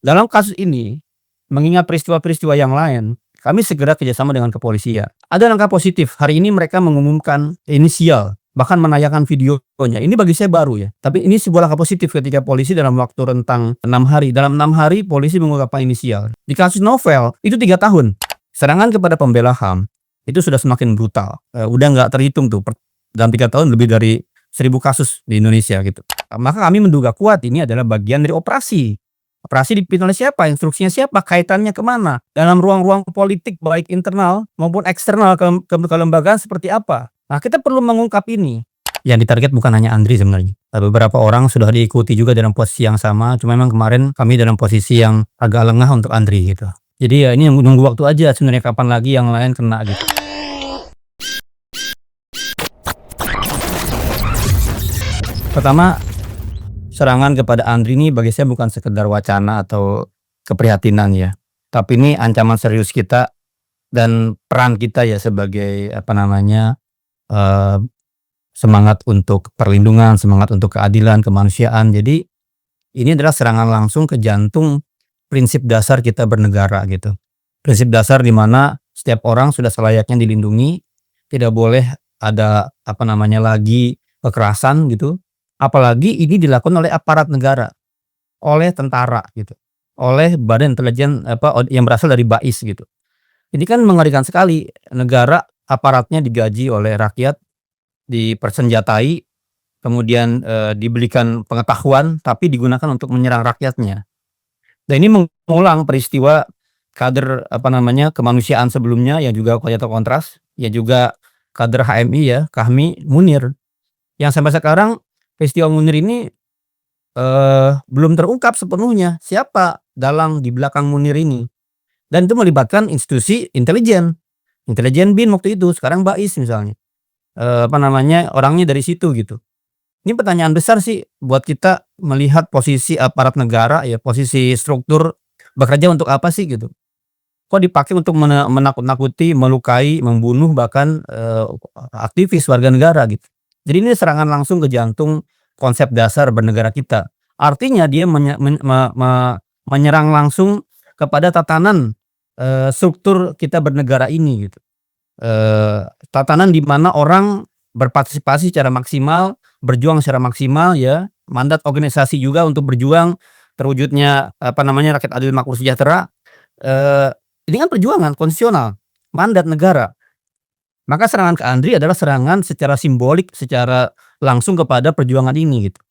Dalam kasus ini, mengingat peristiwa-peristiwa yang lain, kami segera kerjasama dengan kepolisian. Ada langkah positif, hari ini mereka mengumumkan inisial, bahkan menayangkan videonya. Ini bagi saya baru ya, tapi ini sebuah langkah positif ketika polisi dalam waktu rentang 6 hari. Dalam 6 hari polisi mengungkapkan inisial. Di kasus novel, itu 3 tahun. Serangan kepada pembela HAM, itu sudah semakin brutal. Udah nggak terhitung tuh, dalam 3 tahun lebih dari 1.000 kasus di Indonesia gitu. Maka kami menduga kuat ini adalah bagian dari operasi. Operasi dipimpin oleh siapa? Instruksinya siapa? Kaitannya kemana? Dalam ruang-ruang politik baik internal maupun eksternal kelembagaan seperti apa? Nah, kita perlu mengungkap ini. Yang ditarget bukan hanya Andri sebenarnya. Beberapa orang sudah diikuti juga dalam posisi yang sama. Cuma memang kemarin kami dalam posisi yang agak lengah untuk Andri gitu. Jadi ya ini nunggu waktu aja sebenarnya kapan lagi yang lain kena gitu. Pertama, serangan kepada Andri ini bagi saya bukan sekedar wacana atau keprihatinan ya. Tapi ini ancaman serius kita dan peran kita ya sebagai semangat untuk perlindungan, semangat untuk keadilan, kemanusiaan. Jadi ini adalah serangan langsung ke jantung prinsip dasar kita bernegara gitu. Prinsip dasar di mana setiap orang sudah selayaknya dilindungi, tidak boleh ada lagi kekerasan gitu. Apalagi ini dilakukan oleh aparat negara, oleh tentara gitu, oleh badan intelijen yang berasal dari BAIS gitu. Ini kan mengerikan sekali, negara aparatnya digaji oleh rakyat, dipersenjatai, kemudian diberikan pengetahuan tapi digunakan untuk menyerang rakyatnya. Dan ini mengulang peristiwa kader kemanusiaan sebelumnya yang juga Koyata Kontras, yang juga kader HMI ya, Kahmi Munir. Yang sampai sekarang peristiwa Munir ini belum terungkap sepenuhnya siapa dalang di belakang Munir ini. Dan itu melibatkan institusi intelijen BIN waktu itu, sekarang BAIS misalnya. Orangnya dari situ gitu. Ini pertanyaan besar sih buat kita melihat posisi aparat negara ya, posisi struktur bekerja untuk apa sih gitu. Kok dipakai untuk menakut-nakuti, melukai, membunuh bahkan aktivis warga negara gitu. Jadi ini serangan langsung ke jantung konsep dasar bernegara kita. Artinya dia menyerang langsung kepada tatanan struktur kita bernegara ini gitu. Tatanan di mana orang berpartisipasi secara maksimal, berjuang secara maksimal ya, mandat organisasi juga untuk berjuang terwujudnya rakyat adil makmur sejahtera. Ini kan perjuangan konstitusional, mandat negara. Maka serangan ke Andri adalah serangan secara simbolik, secara langsung kepada perjuangan ini gitu.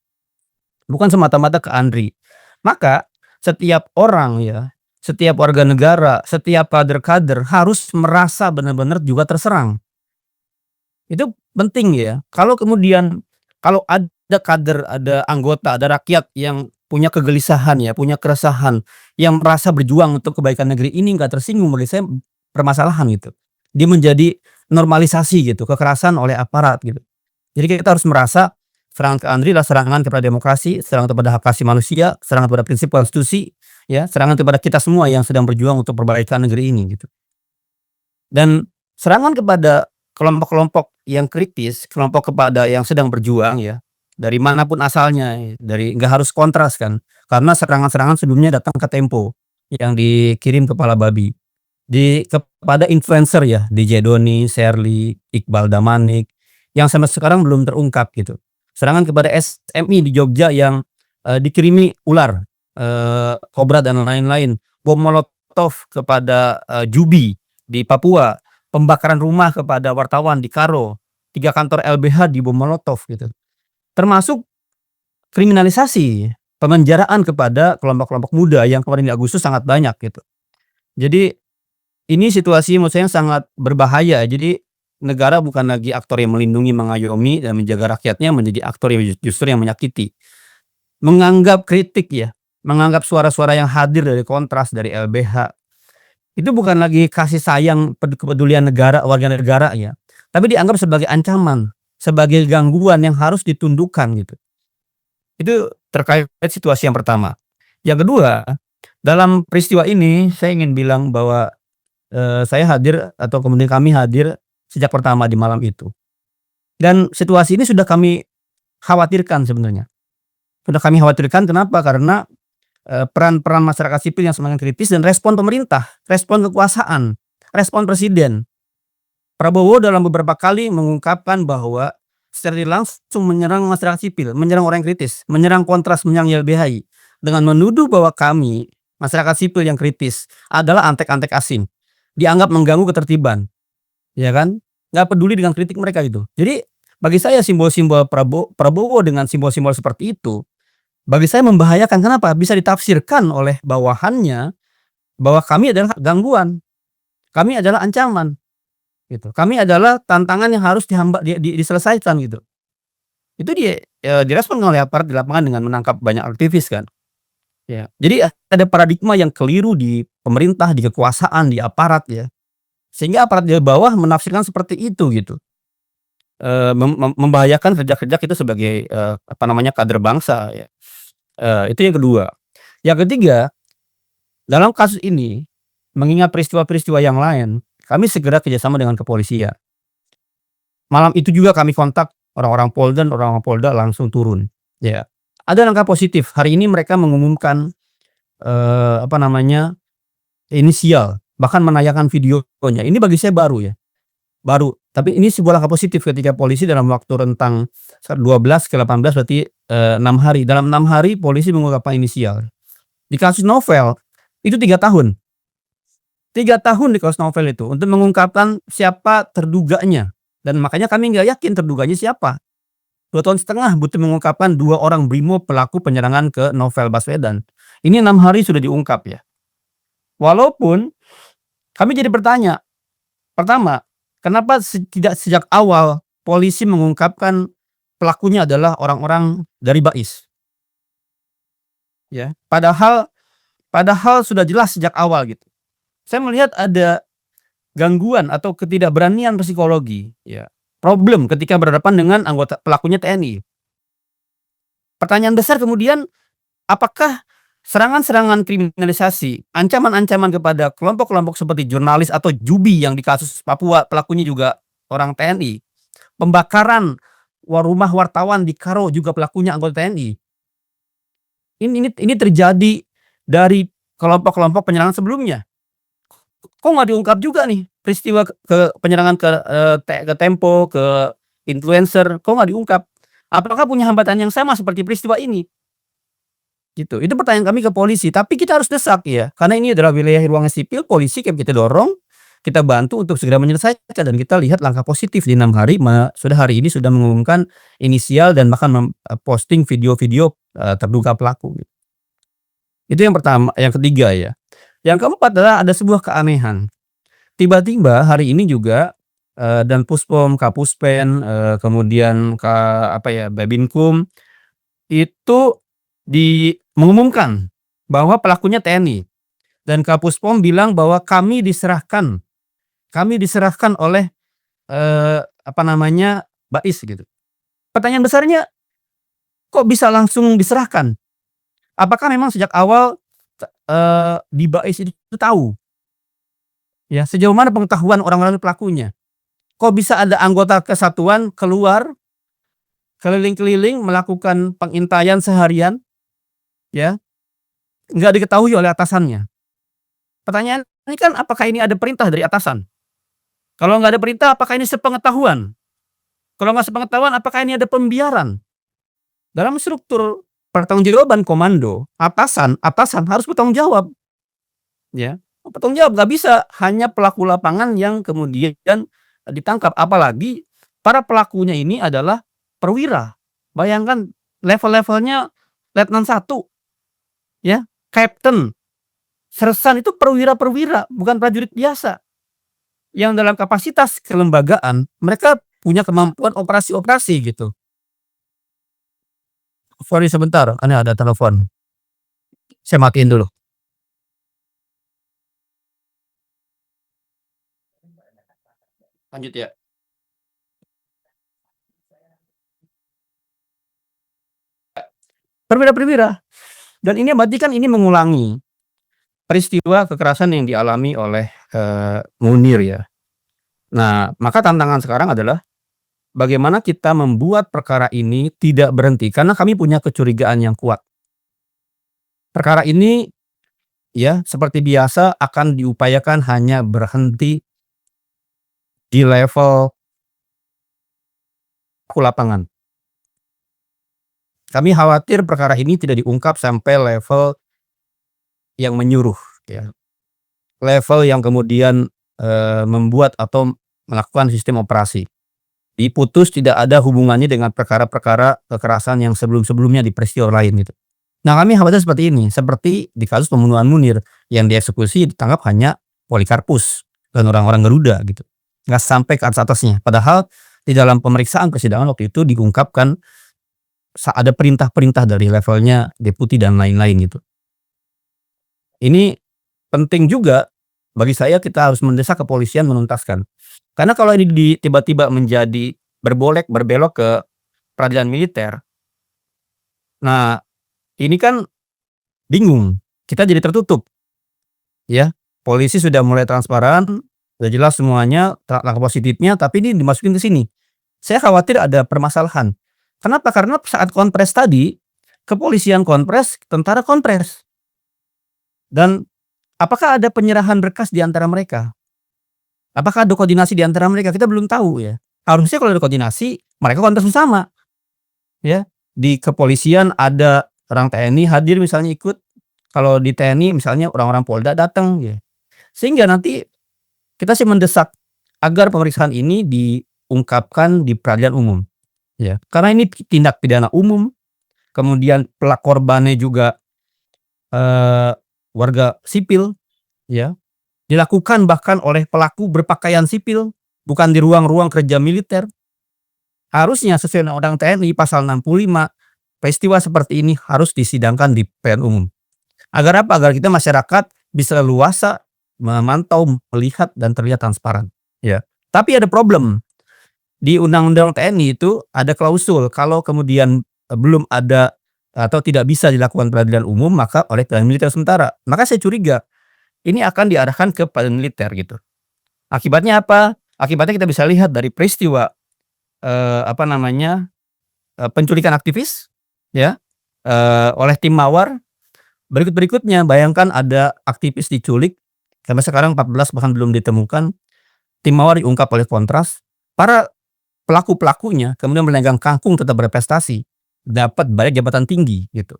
Bukan semata-mata ke Andri. Maka setiap orang ya, setiap warga negara, setiap kader-kader harus merasa benar-benar juga terserang. Itu penting ya. Kalau ada kader, ada anggota, ada rakyat yang punya kegelisahan ya, punya keresahan, yang merasa berjuang untuk kebaikan negeri ini nggak tersinggung, bagi saya permasalahan gitu. Dia menjadi normalisasi gitu, kekerasan oleh aparat gitu. Jadi kita harus merasa serangan ke Andri adalah serangan kepada demokrasi, serangan kepada hak asasi manusia, serangan kepada prinsip konstitusi, ya, serangan kepada kita semua yang sedang berjuang untuk perbaikan negeri ini gitu. Dan serangan kepada kelompok-kelompok yang kritis, kelompok kepada yang sedang berjuang ya, dari manapun asalnya, dari nggak harus kontras kan, karena serangan-serangan sebelumnya datang ke Tempo yang dikirim kepala babi. Kepada influencer ya, DJ Doni, Sherly, Iqbal Damanik, yang sampai sekarang belum terungkap gitu. Serangan kepada SMI di Jogja yang dikirimi ular, kobra dan lain-lain. Bom molotov kepada Jubi di Papua, pembakaran rumah kepada wartawan di Karo, 3 kantor LBH di bom molotov gitu. Termasuk kriminalisasi, pemenjaraan kepada kelompok-kelompok muda yang kemarin di Agustus sangat banyak gitu. Jadi ini situasi menurut saya yang sangat berbahaya. Jadi negara bukan lagi aktor yang melindungi, mengayomi dan menjaga rakyatnya, menjadi aktor yang justru yang menyakiti. Menganggap kritik ya, menganggap suara-suara yang hadir dari Kontras, dari LBH, itu bukan lagi kasih sayang, kepedulian negara, warga negara ya, tapi dianggap sebagai ancaman, sebagai gangguan yang harus ditundukkan gitu. Itu terkait situasi yang pertama. Yang kedua, dalam peristiwa ini saya ingin bilang bahwa saya hadir atau kemudian kami hadir sejak pertama di malam itu. Dan situasi ini sudah kami khawatirkan sebenarnya. Sudah kami khawatirkan kenapa? Karena peran-peran masyarakat sipil yang semakin kritis dan respon pemerintah, respon kekuasaan, respon presiden. Prabowo dalam beberapa kali mengungkapkan bahwa secara tidak langsung menyerang masyarakat sipil, menyerang orang yang kritis, menyerang kontras, menyerang YLBHI dengan menuduh bahwa kami, masyarakat sipil yang kritis, adalah antek-antek asing, dianggap mengganggu ketertiban, ya kan? Nggak peduli dengan kritik mereka itu. Jadi bagi saya simbol-simbol Prabowo dengan simbol-simbol seperti itu, bagi saya membahayakan. Kenapa? Bisa ditafsirkan oleh bawahannya bahwa kami adalah gangguan, kami adalah ancaman. Gitu. Kami adalah tantangan yang harus diselesaikan gitu. Itu direspon oleh aparat di lapangan dengan menangkap banyak aktivis kan. Ya. Jadi ada paradigma yang keliru di pemerintah, di kekuasaan, di aparat ya. Sehingga aparat di bawah menafsirkan seperti itu gitu. Membahayakan kerja-kerja kita sebagai kader bangsa ya. Itu yang kedua. Yang ketiga, dalam kasus ini mengingat peristiwa-peristiwa yang lain, kami segera kerjasama dengan kepolisian. Malam itu juga kami kontak orang-orang Polda dan orang-orang Polda langsung turun. Ya, ada langkah positif. Hari ini mereka mengumumkan inisial, bahkan menayangkan videonya. Ini bagi saya baru ya, baru. Tapi ini sebuah langkah positif ketika polisi dalam waktu rentang 12 ke 18 berarti 6 hari. Dalam 6 hari polisi mengungkapkan inisial. Di kasus novel itu 3 tahun. 3 tahun di kasus novel itu untuk mengungkapkan siapa terduganya, dan makanya kami nggak yakin terduganya siapa. 2 tahun setengah butuh mengungkapkan 2 orang brimob pelaku penyerangan ke Novel Baswedan. Ini 6 hari sudah diungkap ya. Walaupun kami jadi bertanya, pertama, kenapa tidak sejak awal polisi mengungkapkan pelakunya adalah orang-orang dari Bais? Ya, padahal sudah jelas sejak awal gitu. Saya melihat ada gangguan atau ketidakberanian psikologi, ya, problem ketika berhadapan dengan anggota pelakunya TNI. Pertanyaan besar kemudian, apakah serangan-serangan kriminalisasi, ancaman-ancaman kepada kelompok-kelompok seperti jurnalis atau Jubi yang di kasus Papua pelakunya juga orang TNI, pembakaran rumah wartawan di Karo juga pelakunya anggota TNI. Ini terjadi dari kelompok-kelompok penyerangan sebelumnya. Kok nggak diungkap juga nih peristiwa penyerangan ke Tempo, ke influencer, kok nggak diungkap? Apakah punya hambatan yang sama seperti peristiwa ini? Gitu. Itu pertanyaan kami ke polisi, tapi kita harus desak ya, karena ini adalah wilayah ruang sipil, polisi kita dorong, kita bantu untuk segera menyelesaikan, dan kita lihat langkah positif di 6 hari, sudah hari ini sudah mengumumkan inisial dan bahkan posting video-video terduga pelaku. Itu yang pertama, yang ketiga ya. Yang keempat adalah ada sebuah keanehan. Tiba-tiba hari ini juga dan Puspom, Kapuspen, kemudian Babinkum itu mengumumkan bahwa pelakunya TNI, dan Kapuspom bilang bahwa kami diserahkan oleh Bais gitu. Pertanyaan besarnya, kok bisa langsung diserahkan? Apakah memang sejak awal di Bais itu tahu? Ya, sejauh mana pengetahuan orang-orang pelakunya? Kok bisa ada anggota kesatuan keluar keliling-keliling melakukan pengintaian seharian, ya, nggak diketahui oleh atasannya? Pertanyaan ini kan, apakah ini ada perintah dari atasan? Kalau nggak ada perintah, apakah ini sepengetahuan? Kalau nggak sepengetahuan, apakah ini ada pembiaran? Dalam struktur pertanggungjawaban komando, atasan harus bertanggung jawab. Ya, bertanggung jawab, nggak bisa hanya pelaku lapangan yang kemudian ditangkap, apalagi para pelakunya ini adalah perwira. Bayangkan level-levelnya letnan 1, ya, kapten, sersan, itu perwira-perwira, bukan prajurit biasa. Yang dalam kapasitas kelembagaan mereka punya kemampuan operasi-operasi gitu. Sorry sebentar, ini ada telepon. Saya matiin dulu. Lanjut ya. Perwira-perwira. Dan ini berarti kan ini mengulangi peristiwa kekerasan yang dialami oleh Munir ya. Nah, maka tantangan sekarang adalah bagaimana kita membuat perkara ini tidak berhenti, karena kami punya kecurigaan yang kuat. Perkara ini ya seperti biasa akan diupayakan hanya berhenti di level pelaku lapangan. Kami khawatir perkara ini tidak diungkap sampai level yang menyuruh ya, level yang kemudian, membuat atau melakukan sistem operasi. Diputus tidak ada hubungannya dengan perkara-perkara kekerasan yang sebelum-sebelumnya di peristiwa lain gitu. Nah kami khawatir seperti ini, seperti di kasus pembunuhan Munir yang dieksekusi ditangkap hanya Polikarpus dan orang-orang Garuda gitu, nggak sampai ke atas-atasnya. Padahal di dalam pemeriksaan persidangan waktu itu diungkapkan ada perintah-perintah dari levelnya deputi dan lain-lain gitu. Ini penting juga bagi saya, kita harus mendesak kepolisian menuntaskan. Karena kalau ini tiba-tiba menjadi berbelok ke peradilan militer, nah ini kan bingung, kita jadi tertutup ya. Polisi sudah mulai transparan, sudah jelas semuanya langkah positifnya, tapi ini dimasukin ke sini. Saya khawatir ada permasalahan. Kenapa? Karena saat konpres tadi, kepolisian konpres, tentara konpres. Dan apakah ada penyerahan berkas di antara mereka? Apakah ada koordinasi di antara mereka? Kita belum tahu ya. Harusnya kalau ada koordinasi, mereka kontak bersama. Ya, di kepolisian ada orang TNI hadir misalnya ikut. Kalau di TNI misalnya orang-orang Polda datang ya. Sehingga nanti kita sih mendesak agar pemeriksaan ini diungkapkan di peradilan umum. Ya, karena ini tindak pidana umum. Kemudian korbannya juga warga sipil ya. Dilakukan bahkan oleh pelaku berpakaian sipil, bukan di ruang-ruang kerja militer. Harusnya sesuai Undang-Undang TNI pasal 65, peristiwa seperti ini harus disidangkan di PN umum. Agar apa? Agar kita masyarakat bisa leluasa memantau, melihat dan terlihat transparan. Ya. Tapi ada problem. Di Undang-Undang TNI itu ada klausul kalau kemudian belum ada atau tidak bisa dilakukan peradilan umum maka oleh peradilan militer sementara. Maka saya curiga ini akan diarahkan ke peradilan militer gitu. Akibatnya apa? Akibatnya kita bisa lihat dari peristiwa penculikan aktivis ya oleh tim Mawar. Berikutnya bayangkan ada aktivis diculik sampai sekarang 14 bahkan belum ditemukan. Tim Mawar diungkap oleh Kontras. Para pelaku-pelakunya kemudian memegang kangkung tetap berprestasi, dapat banyak jabatan tinggi gitu.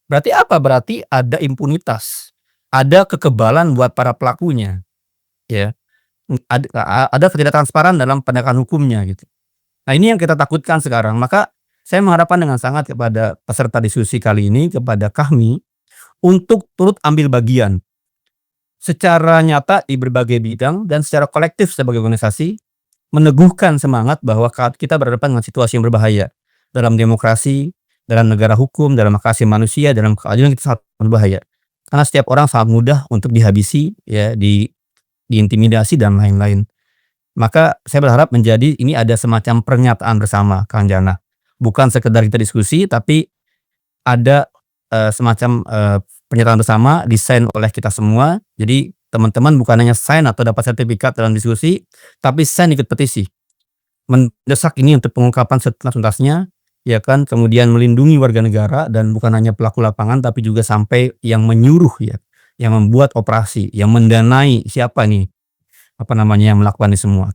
Berarti apa? Berarti ada impunitas. Ada kekebalan buat para pelakunya, ya. Ada ketidaktransparan dalam penegakan hukumnya gitu. Nah ini yang kita takutkan sekarang. Maka saya mengharapkan dengan sangat kepada peserta diskusi kali ini, kepada kami, untuk turut ambil bagian secara nyata di berbagai bidang dan secara kolektif sebagai organisasi, meneguhkan semangat bahwa kita berhadapan dengan situasi yang berbahaya dalam demokrasi, dalam negara hukum, dalam hak asasi manusia, dalam keadilan kita sangat berbahaya. Karena setiap orang sangat mudah untuk dihabisi, ya, diintimidasi dan lain-lain. Maka saya berharap ini ada semacam pernyataan bersama, Kang Jana. Bukan sekedar kita diskusi, tapi ada semacam pernyataan bersama desain oleh kita semua. Jadi teman-teman bukan hanya sign atau dapat sertifikat dalam diskusi, tapi sign ikut petisi. Mendesak ini untuk pengungkapan setuntas-tuntasnya, ya kan, kemudian melindungi warga negara dan bukan hanya pelaku lapangan tapi juga sampai yang menyuruh ya, yang membuat operasi, yang mendanai siapa nih, yang melakukan ini semua.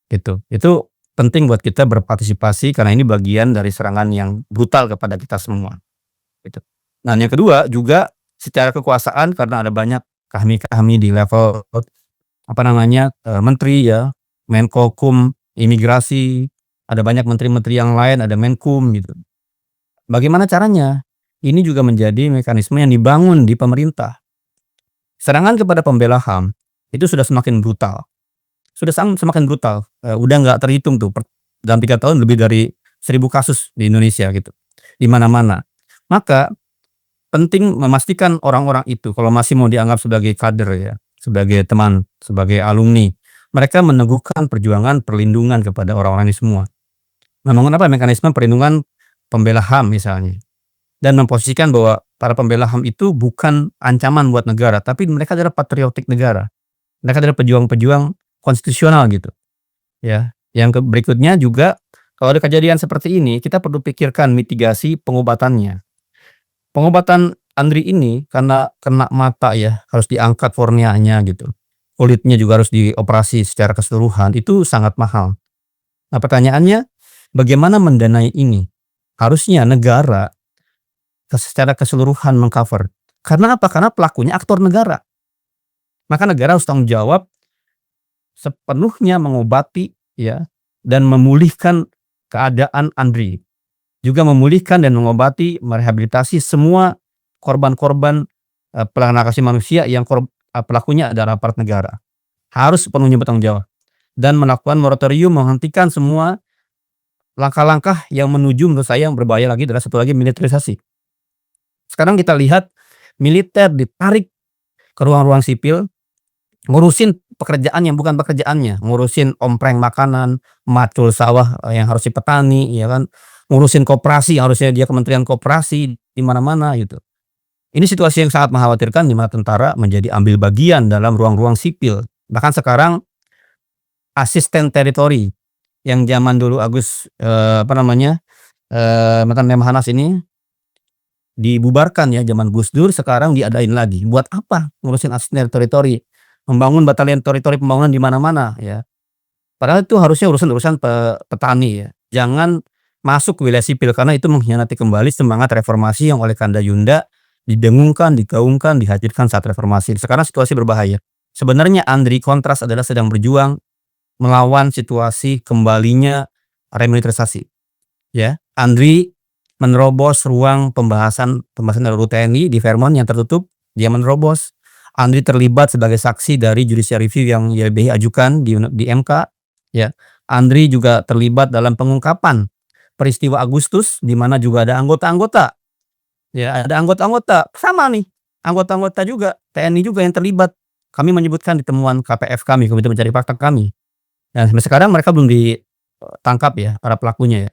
Gitu. Itu penting buat kita berpartisipasi karena ini bagian dari serangan yang brutal kepada kita semua. Gitu. Nah, yang kedua juga secara kekuasaan karena ada banyak kami di level menteri ya, Menkokum, imigrasi, ada banyak menteri-menteri yang lain, ada Menkum gitu. Bagaimana caranya? Ini juga menjadi mekanisme yang dibangun di pemerintah. Serangan kepada pembela HAM itu sudah semakin brutal. Semakin brutal. Udah nggak terhitung tuh dalam 3 tahun lebih dari 1000 kasus di Indonesia gitu. Di mana-mana. Maka penting memastikan orang-orang itu kalau masih mau dianggap sebagai kader ya, sebagai teman, sebagai alumni, mereka meneguhkan perjuangan perlindungan kepada orang-orang ini semua. Membangun mekanisme perlindungan pembela HAM misalnya. Dan memposisikan bahwa para pembela HAM itu bukan ancaman buat negara, tapi mereka adalah patriotik negara. Mereka adalah pejuang-pejuang konstitusional gitu. Ya. Yang berikutnya juga kalau ada kejadian seperti ini, kita perlu pikirkan mitigasi pengobatannya. Pengobatan Andri ini karena kena mata ya, harus diangkat korneanya gitu. Kulitnya juga harus dioperasi secara keseluruhan, itu sangat mahal. Nah pertanyaannya, bagaimana mendanai ini? Harusnya negara secara keseluruhan meng-cover. Karena apa? Karena pelakunya aktor negara. Maka negara harus tanggung jawab sepenuhnya mengobati ya, dan memulihkan keadaan Andri. Juga memulihkan dan mengobati, merehabilitasi semua korban-korban, pelanggaran hak asasi manusia yang pelakunya adalah aparat negara. Harus sepenuhnya bertanggung jawab dan melakukan moratorium, menghentikan semua langkah-langkah yang menuju, menurut saya yang berbahaya lagi adalah satu lagi, militerisasi. Sekarang kita lihat militer ditarik ke ruang-ruang sipil, ngurusin pekerjaan yang bukan pekerjaannya, ngurusin ompreng makanan, macul sawah, yang harusnya petani, ya kan, ngurusin koperasi, harusnya dia kementerian koperasi di mana-mana gitu. Ini situasi yang sangat mengkhawatirkan di mana tentara menjadi ambil bagian dalam ruang-ruang sipil. Bahkan sekarang asisten teritori yang zaman dulu mantan Lemhanas ini dibubarkan ya zaman Gus Dur, sekarang diadain lagi. Buat apa ngurusin asisten teritori? Membangun batalion teritori pembangunan di mana-mana ya. Padahal itu harusnya urusan petani ya. Jangan masuk ke wilayah sipil karena itu mengkhianati kembali semangat reformasi yang oleh Kanda Yunda didengungkan, digaungkan, dihadirkan saat reformasi. Sekarang situasi berbahaya. Sebenarnya Andri kontras adalah sedang berjuang melawan situasi kembalinya remiliterisasi. Ya, Andri menerobos ruang pembahasan RUU TNI di Vermont yang tertutup, dia menerobos. Andri terlibat sebagai saksi dari judicial review yang YLBHI ajukan di MK. Ya, Andri juga terlibat dalam pengungkapan peristiwa Agustus di mana juga ada anggota-anggota. Ya, ada anggota-anggota sama nih, anggota-anggota juga TNI juga yang terlibat. Kami menyebutkan di temuan KPF kami, Komite Pencari Fakta kami. Nah, sampai sekarang mereka belum ditangkap ya para pelakunya ya.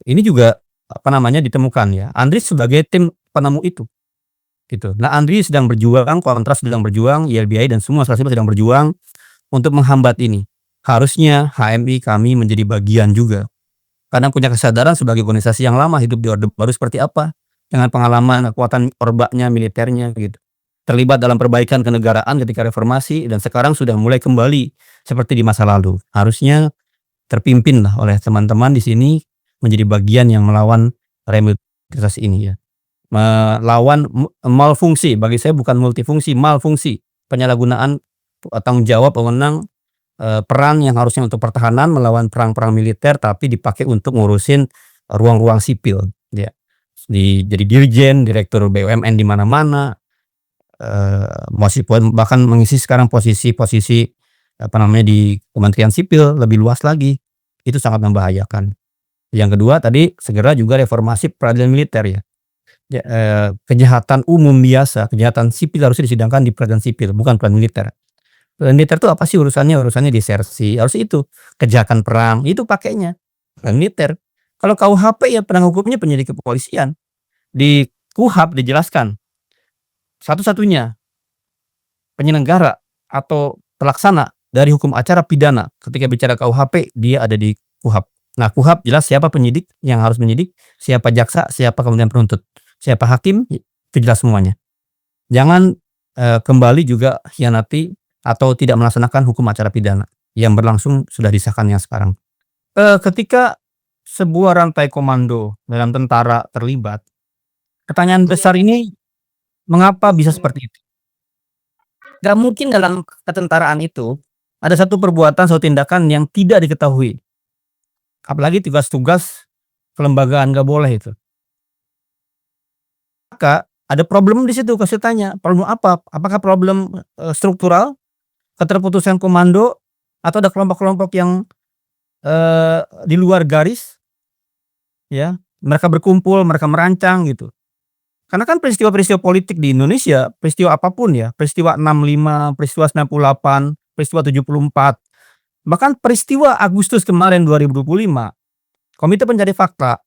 Ini juga ditemukan ya. Andri sebagai tim penemu itu. Gitu. Nah, Andri sedang berjuang, kontras sedang berjuang, YLBHI dan semua sipil sedang berjuang untuk menghambat ini. Harusnya HMI kami menjadi bagian juga. Karena punya kesadaran sebagai organisasi yang lama hidup di Orde Baru seperti apa, dengan pengalaman, kekuatan orbaknya, militernya gitu. Terlibat dalam perbaikan kenegaraan ketika reformasi dan sekarang sudah mulai kembali seperti di masa lalu. Harusnya terpimpin lah oleh teman-teman di sini menjadi bagian yang melawan remiliterisasi ini ya. Melawan malfungsi, bagi saya bukan multifungsi, malfungsi, penyalahgunaan tanggung jawab wewenang peran yang harusnya untuk pertahanan melawan perang-perang militer tapi dipakai untuk ngurusin ruang-ruang sipil ya. Jadi dirjen, direktur BUMN di mana-mana, bahkan mengisi sekarang posisi-posisi di Kementerian Sipil lebih luas lagi. Itu sangat membahayakan. Yang kedua tadi segera juga reformasi peradilan militer ya. Kejahatan umum biasa, kejahatan sipil harusnya disidangkan di peradilan sipil, bukan peradilan militer. Peradilan militer itu apa sih urusannya? Urusannya disersi, harus itu. Kejahatan perang, itu pakainya peradilan militer. Kalau KUHP ya penegak hukumnya penyidik kepolisian. Di KUHP dijelaskan satu-satunya penyelenggara atau pelaksana dari hukum acara pidana ketika bicara KUHP dia ada di KUHP. Nah, KUHP jelas siapa penyidik yang harus menyidik, siapa jaksa, siapa kemudian penuntut, siapa hakim, itu jelas semuanya. Jangan kembali juga hianati atau tidak melaksanakan hukum acara pidana yang berlangsung sudah disahkan yang sekarang. Ketika sebuah rantai komando dalam tentara terlibat, pertanyaan besar ini mengapa bisa seperti itu? Gak mungkin dalam ketentaraan itu ada satu perbuatan, satu tindakan yang tidak diketahui. Apalagi tugas-tugas kelembagaan gak boleh itu. Maka ada problem di situ, kasih tanya, problem apa? Apakah problem struktural, keterputusan komando, atau ada kelompok-kelompok yang di luar garis, ya, mereka berkumpul, mereka merancang gitu. Karena kan peristiwa-peristiwa politik di Indonesia, peristiwa apapun ya, peristiwa 65, peristiwa 98, peristiwa 74, bahkan peristiwa Agustus kemarin 2025, Komite Pencari Fakta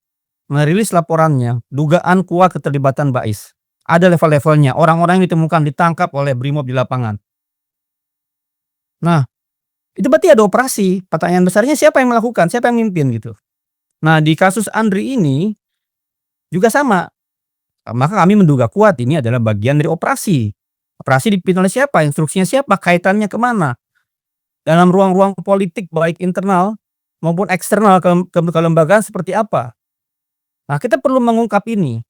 merilis laporannya, dugaan kuat keterlibatan Bais. Ada level-levelnya, orang-orang yang ditemukan ditangkap oleh Brimob di lapangan. Nah, itu berarti ada operasi. Pertanyaan besarnya siapa yang melakukan, siapa yang mimpin gitu. Nah, di kasus Andri ini juga sama. maka kami menduga kuat ini adalah bagian dari operasi. Operasi dipimpin oleh siapa? Instruksinya siapa? Kaitannya kemana? Dalam ruang-ruang politik baik internal maupun eksternal kelembagaan seperti apa? Nah, kita perlu mengungkap ini.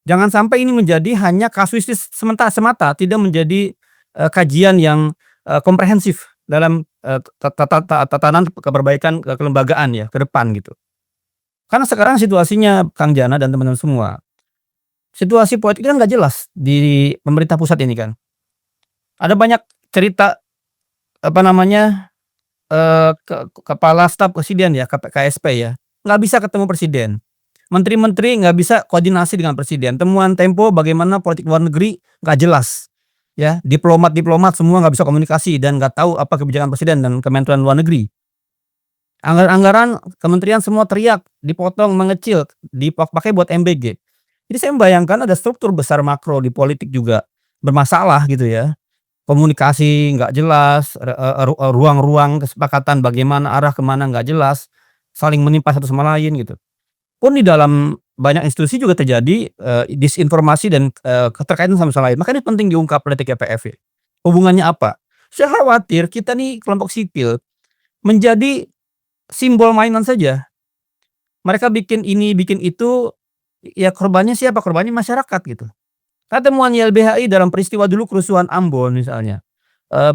Jangan sampai ini menjadi hanya kasuistis semata, tidak menjadi, kajian yang, komprehensif dalam, tatanan perbaikan kelembagaan ya, ke depan gitu. Karena sekarang situasinya Kang Jana dan teman-teman semua, situasi politik kan nggak jelas di pemerintah pusat ini kan. Ada banyak cerita, apa namanya, kepala staf presiden ya, KSP ya, nggak bisa ketemu presiden. Menteri-menteri nggak bisa koordinasi dengan presiden. Temuan Tempo bagaimana politik luar negeri nggak jelas, ya. Diplomat-diplomat semua nggak bisa komunikasi dan nggak tahu apa kebijakan presiden dan Kementerian Luar Negeri. Anggaran-anggaran kementerian semua teriak, dipotong, mengecil, dipakai buat MBG. Jadi saya membayangkan ada struktur besar makro di politik juga bermasalah gitu ya. Komunikasi nggak jelas, ruang-ruang kesepakatan bagaimana arah kemana nggak jelas, saling menimpa satu sama lain gitu. Pun di dalam banyak institusi juga terjadi, disinformasi dan, keterkaitan satu sama lain. Makanya penting diungkap oleh TGPF ya. Hubungannya apa? Saya khawatir kita nih kelompok sipil menjadi simbol mainan saja. Mereka bikin ini, bikin itu, ya korbannya siapa? Korbannya masyarakat gitu. Karena temuan YLBHI dalam peristiwa dulu kerusuhan Ambon misalnya,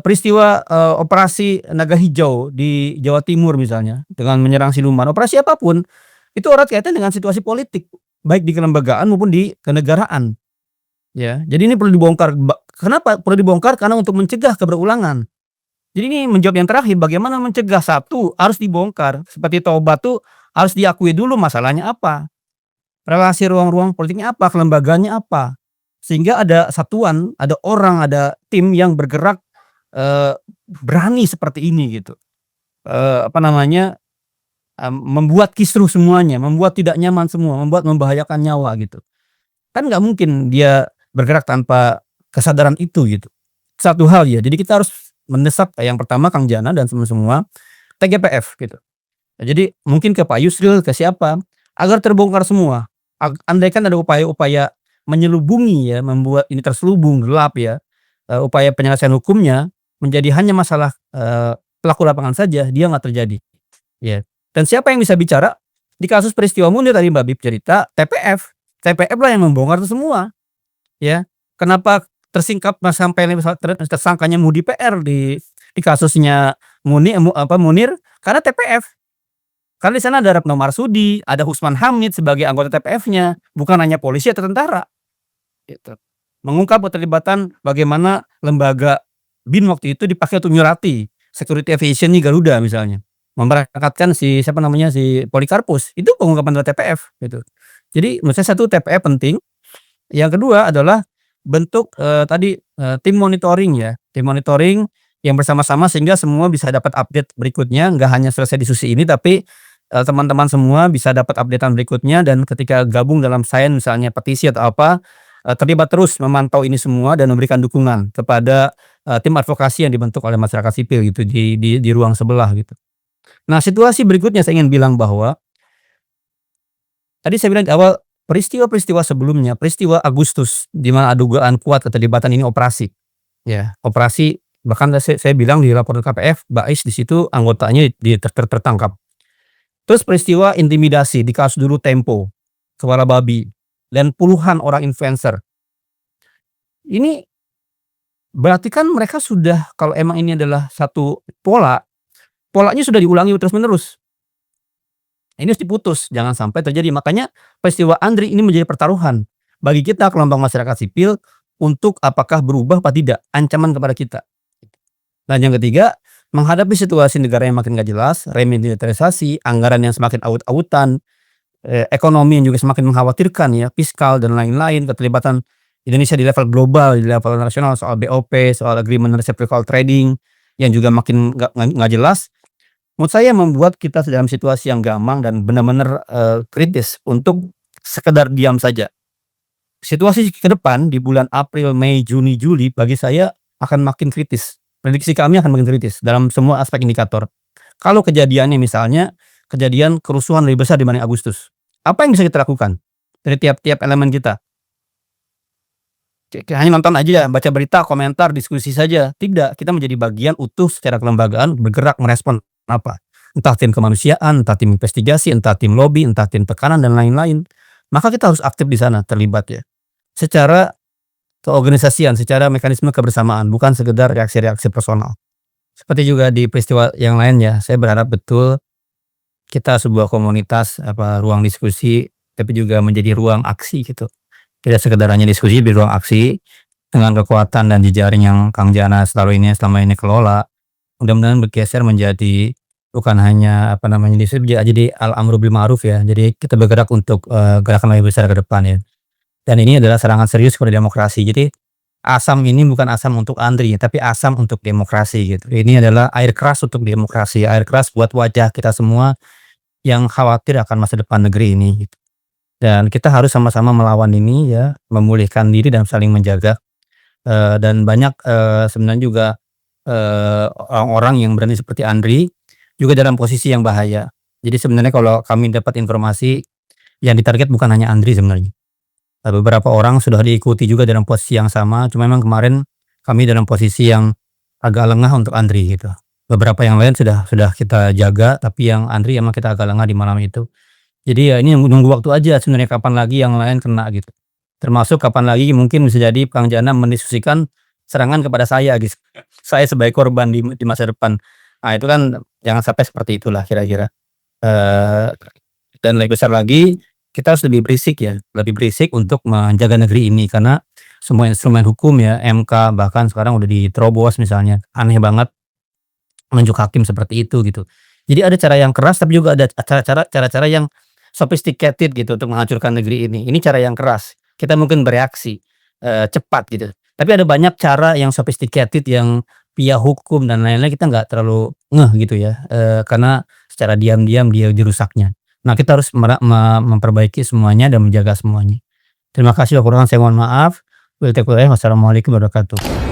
peristiwa, operasi Naga Hijau di Jawa Timur misalnya dengan menyerang siluman, operasi apapun itu erat kaitan dengan situasi politik, baik di kelembagaan maupun di kenegaraan, ya. Jadi ini perlu dibongkar, kenapa perlu dibongkar? Karena untuk mencegah keberulangan. Jadi ini menjawab yang terakhir, bagaimana mencegah? Satu, harus dibongkar, seperti Toba tuh harus diakui dulu masalahnya apa, relasi ruang-ruang politiknya apa, kelembagaannya apa. Sehingga ada satuan, ada orang, ada tim yang bergerak, berani seperti ini gitu. Apa namanya, membuat kisruh semuanya, membuat tidak nyaman semua, membuat membahayakan nyawa gitu. Kan nggak mungkin dia bergerak tanpa kesadaran itu gitu. Satu hal ya, jadi kita harus mendesak yang pertama Kang Jana dan semua TGPF gitu. Jadi mungkin ke Pak Yusril, ke siapa, agar terbongkar semua. Andaikan ada upaya-upaya menyelubungi ya, membuat ini terselubung, gelap ya, upaya penyelesaian hukumnya menjadi hanya masalah, pelaku lapangan saja, dia nggak terjadi, ya. Dan siapa yang bisa bicara? Di kasus peristiwa Munir tadi Mbak Bib cerita, TPF. TPF lah yang membongkar itu semua, ya. Kenapa tersingkap sampai tersangkanya Mudi PR di kasusnya Munir? Karena TPF. Karena di sana ada Retno Marsudi, ada Usman Hamid sebagai anggota TPF-nya, bukan hanya polisi atau tentara. Gitu. Mengungkap keterlibatan bagaimana lembaga BIN waktu itu dipakai untuk nyurati security aviation nih Garuda misalnya. Memberangkatkan si siapa namanya, si Polikarpus, itu pengungkapan dari TPF gitu. Jadi menurut saya satu TPF penting, yang kedua adalah bentuk, tim monitoring ya, tim monitoring yang bersama-sama sehingga semua bisa dapat update berikutnya, nggak hanya selesai diskusi ini tapi, teman-teman semua bisa dapat update-an berikutnya dan ketika gabung dalam sign misalnya petisi atau apa, terlibat terus memantau ini semua dan memberikan dukungan kepada, tim advokasi yang dibentuk oleh masyarakat sipil gitu di ruang sebelah gitu. Nah, situasi berikutnya saya ingin bilang bahwa tadi saya bilang di awal, peristiwa-peristiwa sebelumnya, peristiwa Agustus di mana ada dugaan kuat keterlibatan ini operasi, ya, operasi bahkan saya bilang di laporan KPF, Bais di situ anggotanya tertangkap. Terus peristiwa intimidasi di kasus dulu Tempo, Kepala Babi, dan puluhan orang influencer. Ini berarti kan mereka sudah, kalau emang ini adalah satu polanya sudah diulangi terus-menerus. Ini harus diputus, jangan sampai terjadi. Makanya peristiwa Andri ini menjadi pertaruhan bagi kita kelompok masyarakat sipil untuk apakah berubah apa tidak, ancaman kepada kita. Dan yang ketiga, menghadapi situasi negara yang makin gak jelas, remilitarisasi, anggaran yang semakin aut-autan, ekonomi yang juga semakin mengkhawatirkan ya, fiskal dan lain-lain, keterlibatan Indonesia di level global, di level nasional soal BOP, soal agreement reciprocal trading yang juga makin nggak jelas. Menurut saya membuat kita dalam situasi yang gamang dan benar-benar, kritis untuk sekedar diam saja. Situasi ke depan di bulan April, Mei, Juni, Juli bagi saya akan makin kritis. Prediksi kami akan makin kritis dalam semua aspek indikator. Kalau kejadiannya misalnya kejadian kerusuhan lebih besar dibanding Agustus, apa yang bisa kita lakukan dari tiap-tiap elemen kita? hanya nonton aja, baca berita, komentar, diskusi saja. Tidak, kita menjadi bagian utuh secara kelembagaan bergerak merespon apa, entah tim kemanusiaan, entah tim investigasi, entah tim lobby, entah tim tekanan dan lain-lain. Maka kita harus aktif di sana, terlibat ya. Secara keorganisasian, secara mekanisme kebersamaan, bukan sekedar reaksi-reaksi personal. Seperti juga di peristiwa yang lain ya, saya berharap betul kita sebuah komunitas, ruang diskusi, tapi juga menjadi ruang aksi gitu. Tidak sekedar hanya diskusi di ruang aksi, dengan kekuatan dan jejaring yang Kang Jana selama ini kelola, mudah-mudahan bergeser menjadi bukan hanya jadi al-amru bil ma'ruf ya. Jadi kita bergerak untuk, gerakan lebih besar ke depan ya. Dan ini adalah serangan serius kepada demokrasi. Jadi asam ini bukan asam untuk Andri, tapi asam untuk demokrasi gitu. Ini adalah air keras untuk demokrasi, air keras buat wajah kita semua yang khawatir akan masa depan negeri ini gitu. Dan kita harus sama-sama melawan ini ya, memulihkan diri dan saling menjaga. Dan banyak, sebenarnya juga, orang-orang yang berani seperti Andri juga dalam posisi yang bahaya. Jadi sebenarnya kalau kami dapat informasi, yang ditarget bukan hanya Andri sebenarnya. Beberapa orang sudah diikuti juga dalam posisi yang sama, cuma memang kemarin kami dalam posisi yang agak lengah untuk Andri gitu. Beberapa yang lain sudah kita jaga, tapi yang Andri emang kita agak lengah di malam itu. Jadi ya ini nunggu waktu aja sebenarnya kapan lagi yang lain kena gitu. Termasuk kapan lagi mungkin bisa jadi Kang Jana mendiskusikan serangan kepada saya gitu. Saya sebagai korban di masa depan. Nah itu kan jangan sampai seperti itulah kira-kira. Eee, dan lebih besar lagi, kita harus lebih berisik ya, lebih berisik untuk menjaga negeri ini karena semua instrumen hukum ya, MK bahkan sekarang udah diterobos misalnya. Aneh banget menunjuk hakim seperti itu gitu. Jadi ada cara yang keras tapi juga ada cara-cara yang sophisticated gitu untuk menghancurkan negeri ini. Ini cara yang keras. Kita mungkin bereaksi, cepat gitu. Tapi ada banyak cara yang sophisticated yang via hukum dan lain-lain kita nggak terlalu ngeh gitu ya, karena secara diam-diam dia dirusaknya. Nah kita harus memperbaiki semuanya dan menjaga semuanya. Terima kasih, kekurangan saya mohon maaf. Wassalamualaikum warahmatullahi wabarakatuh.